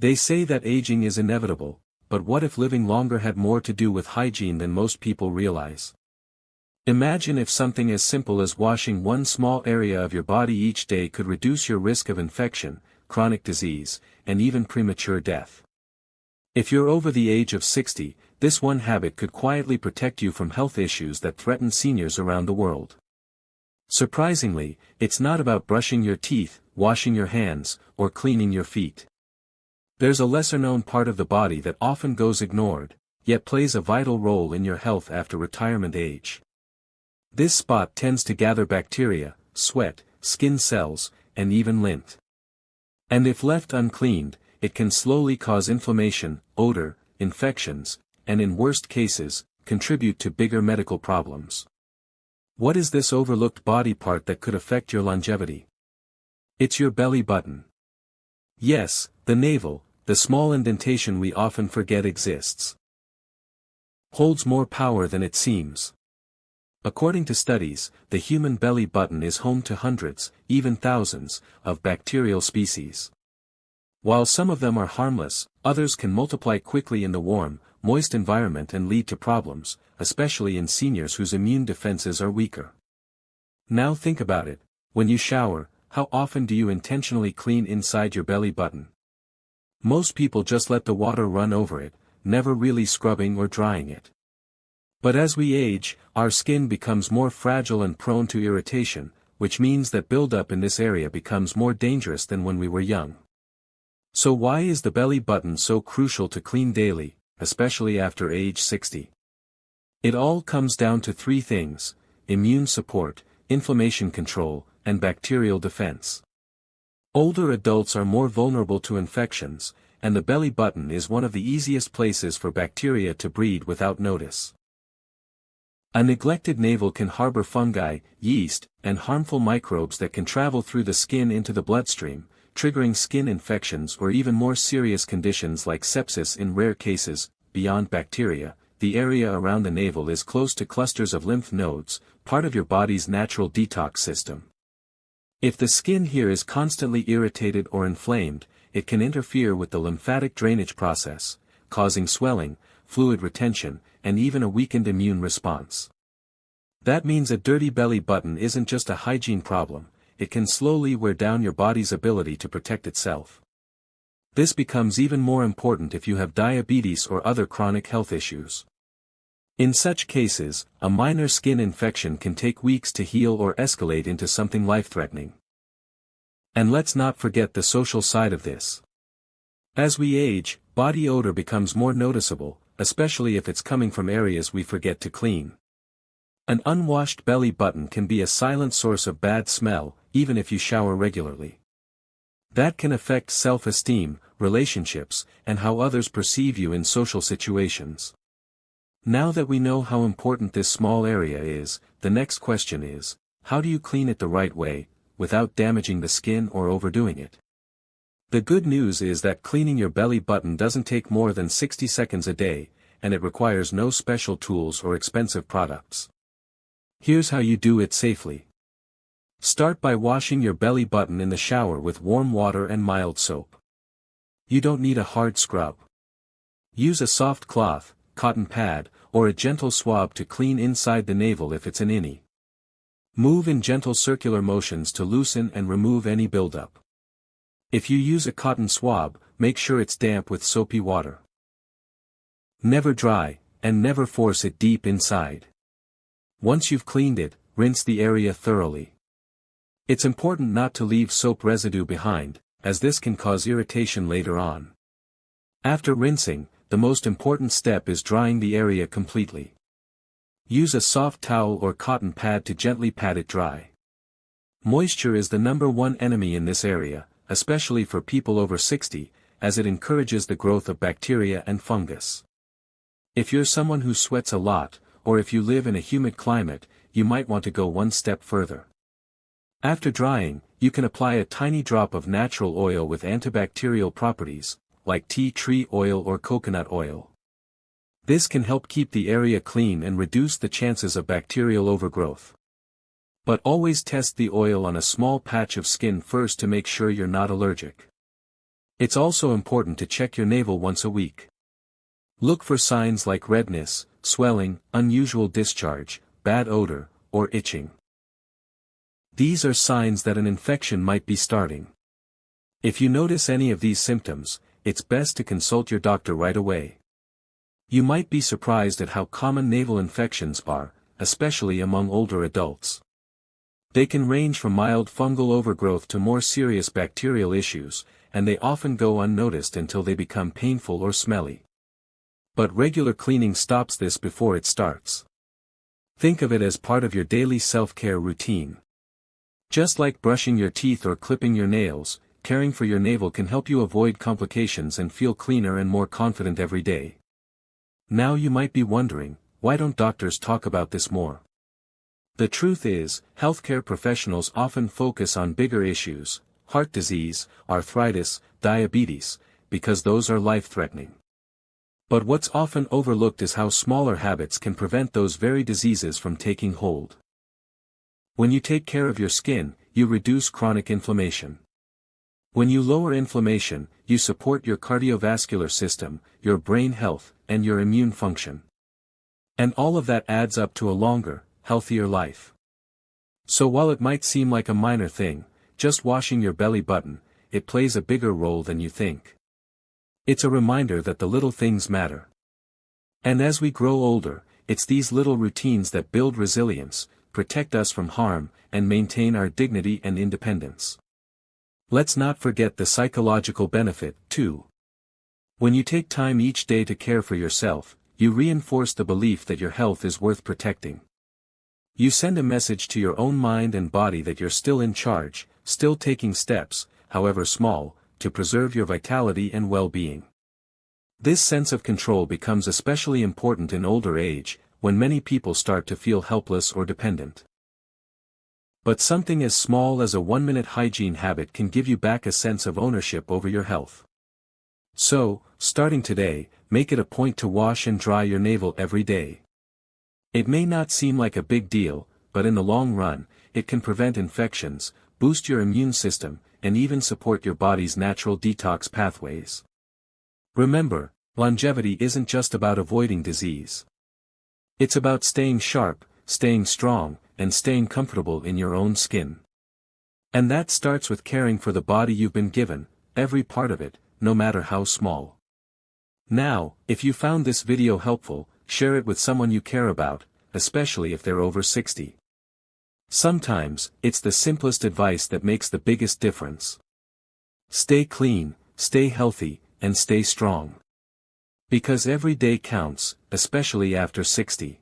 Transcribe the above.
They say that aging is inevitable, but what if living longer had more to do with hygiene than most people realize? Imagine if something as simple as washing one small area of your body each day could reduce your risk of infection, chronic disease, and even premature death. If you're over the age of 60, this one habit could quietly protect you from health issues that threaten seniors around the world. Surprisingly, it's not about brushing your teeth, washing your hands, or cleaning your feet. There's a lesser-known part of the body that often goes ignored, yet plays a vital role in your health after retirement age. This spot tends to gather bacteria, sweat, skin cells, and even lint. And if left uncleaned, it can slowly cause inflammation, odor, infections, and in worst cases, contribute to bigger medical problems. What is this overlooked body part that could affect your longevity? It's your belly button. Yes, the navel, the small indentation we often forget exists, holds more power than it seems. According to studies, the human belly button is home to hundreds, even thousands, of bacterial species. While some of them are harmless, others can multiply quickly in the warm, moist environment and lead to problems, especially in seniors whose immune defenses are weaker. Now think about it, when you shower, how often do you intentionally clean inside your belly button? Most people just let the water run over it, never really scrubbing or drying it. But as we age, our skin becomes more fragile and prone to irritation, which means that buildup in this area becomes more dangerous than when we were young. So why is the belly button so crucial to clean daily, especially after age 60? It all comes down to three things: immune support, inflammation control, and bacterial defense. Older adults are more vulnerable to infections, and the belly button is one of the easiest places for bacteria to breed without notice. A neglected navel can harbor fungi, yeast, and harmful microbes that can travel through the skin into the bloodstream, triggering skin infections or even more serious conditions like sepsis in rare cases. Beyond bacteria, the area around the navel is close to clusters of lymph nodes, part of your body's natural detox system. If the skin here is constantly irritated or inflamed, it can interfere with the lymphatic drainage process, causing swelling, fluid retention, and even a weakened immune response. That means a dirty belly button isn't just a hygiene problem, it can slowly wear down your body's ability to protect itself. This becomes even more important if you have diabetes or other chronic health issues. In such cases, a minor skin infection can take weeks to heal or escalate into something life-threatening. And let's not forget the social side of this. As we age, body odor becomes more noticeable, especially if it's coming from areas we forget to clean. An unwashed belly button can be a silent source of bad smell, even if you shower regularly. That can affect self-esteem, relationships, and how others perceive you in social situations. Now that we know how important this small area is, the next question is, how do you clean it the right way, without damaging the skin or overdoing it? The good news is that cleaning your belly button doesn't take more than 60 seconds a day, and it requires no special tools or expensive products. Here's how you do it safely. Start by washing your belly button in the shower with warm water and mild soap. You don't need a hard scrub. Use a soft cloth, cotton pad, or a gentle swab to clean inside the navel if it's an innie. Move in gentle circular motions to loosen and remove any buildup. If you use a cotton swab, make sure it's damp with soapy water. Never dry, and never force it deep inside. Once you've cleaned it, rinse the area thoroughly. It's important not to leave soap residue behind, as this can cause irritation later on. After rinsing, the most important step is drying the area completely. Use a soft towel or cotton pad to gently pat it dry. Moisture is the #1 enemy in this area, especially for people over 60, as it encourages the growth of bacteria and fungus. If you're someone who sweats a lot, or if you live in a humid climate, you might want to go one step further. After drying, you can apply a tiny drop of natural oil with antibacterial properties, like tea tree oil or coconut oil. This can help keep the area clean and reduce the chances of bacterial overgrowth. But always test the oil on a small patch of skin first to make sure you're not allergic. It's also important to check your navel once a week. Look for signs like redness, swelling, unusual discharge, bad odor, or itching. These are signs that an infection might be starting. If you notice any of these symptoms, it's best to consult your doctor right away. You might be surprised at how common naval infections are, especially among older adults. They can range from mild fungal overgrowth to more serious bacterial issues, and they often go unnoticed until they become painful or smelly. But regular cleaning stops this before it starts. Think of it as part of your daily self-care routine. Just like brushing your teeth or clipping your nails, caring for your navel can help you avoid complications and feel cleaner and more confident every day. Now you might be wondering, why don't doctors talk about this more? The truth is, healthcare professionals often focus on bigger issues, heart disease, arthritis, diabetes, because those are life-threatening. But what's often overlooked is how smaller habits can prevent those very diseases from taking hold. When you take care of your skin, you reduce chronic inflammation. When you lower inflammation, you support your cardiovascular system, your brain health, and your immune function. And all of that adds up to a longer, healthier life. So while it might seem like a minor thing, just washing your belly button, it plays a bigger role than you think. It's a reminder that the little things matter. And as we grow older, it's these little routines that build resilience, protect us from harm, and maintain our dignity and independence. Let's not forget the psychological benefit, too. When you take time each day to care for yourself, you reinforce the belief that your health is worth protecting. You send a message to your own mind and body that you're still in charge, still taking steps, however small, to preserve your vitality and well-being. This sense of control becomes especially important in older age, when many people start to feel helpless or dependent. But something as small as a 1-minute hygiene habit can give you back a sense of ownership over your health. So, starting today, make it a point to wash and dry your navel every day. It may not seem like a big deal, but in the long run, it can prevent infections, boost your immune system, and even support your body's natural detox pathways. Remember, longevity isn't just about avoiding disease. It's about staying sharp, staying strong, and staying comfortable in your own skin. And that starts with caring for the body you've been given, every part of it, no matter how small. Now, if you found this video helpful, share it with someone you care about, especially if they're over 60. Sometimes, it's the simplest advice that makes the biggest difference. Stay clean, stay healthy, and stay strong. Because every day counts, especially after 60.